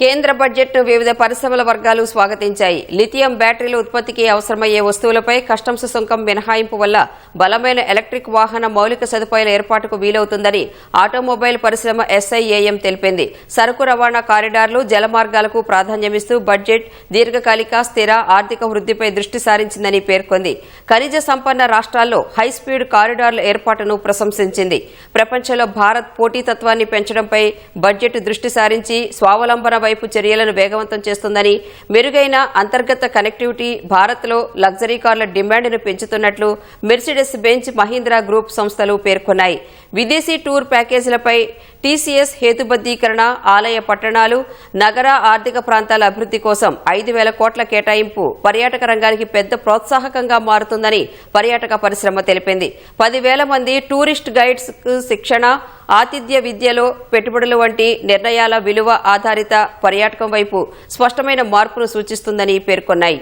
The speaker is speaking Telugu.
కేంద్ర బడ్జెట్ను వివిధ పరిశ్రమల వర్గాలు స్వాగతించాయి. లిథియం బ్యాటరీల ఉత్పత్తికి అవసరమయ్యే వస్తువులపై కస్టమ్స్ సుంకం మినహాయింపు వల్ల బలమైన ఎలక్ట్రిక్ వాహన మౌలిక సదుపాయాల ఏర్పాటుకు వీలవుతుందని ఆటోమొబైల్ పరిశ్రమ SIAM తెలిపింది. సరుకు రవాణా కారిడార్లు, జలమార్గాలకు ప్రాధాన్యమిస్తూ బడ్జెట్ దీర్ఘకాలిక స్థిర ఆర్థిక వృద్ధిపై దృష్టి సారించిందని పేర్కొంది. ఖనిజ సంపన్న రాష్ట్రాల్లో హైస్పీడ్ కారిడార్ల ఏర్పాటును ప్రశంసించింది. ప్రపంచంలో భారత్ పోటీతత్వాన్ని పెంచడంపై బడ్జెట్ దృష్టి సారించి స్వావలంబన వైపు చర్యలను వేగవంతం చేస్తుందని, మెరుగైన అంతర్గత కనెక్టివిటీ భారత్లో లగ్జరీ కార్ల డిమాండ్ను పెంచుతున్నట్లు మెర్సిడెస్ బెంజ్, మహీంద్రా గ్రూప్ సంస్థలు పేర్కొన్నాయి. విదేశీ టూర్ ప్యాకేజీలపై TCS హేతుబద్దీకరణ, ఆలయ పట్టణాలు, నగర ఆర్థిక ప్రాంతాల అభివృద్ధి కోసం 5,000 కోట్ల కేటాయింపు పర్యాటక రంగానికి పెద్ద ప్రోత్సాహకంగా మారుతుందని పర్యాటక పరిశ్రమ తెలిపింది. 10,000 మంది టూరిస్ట్ గైడ్స్ శిక్షణ, ఆతిథ్య విద్యలో పెట్టుబడులు వంటి నిర్ణయాల విలువ ఆధారిత పర్యాటకం వైపు స్పష్టమైన మార్పును సూచిస్తుందని పేర్కొన్నాయి.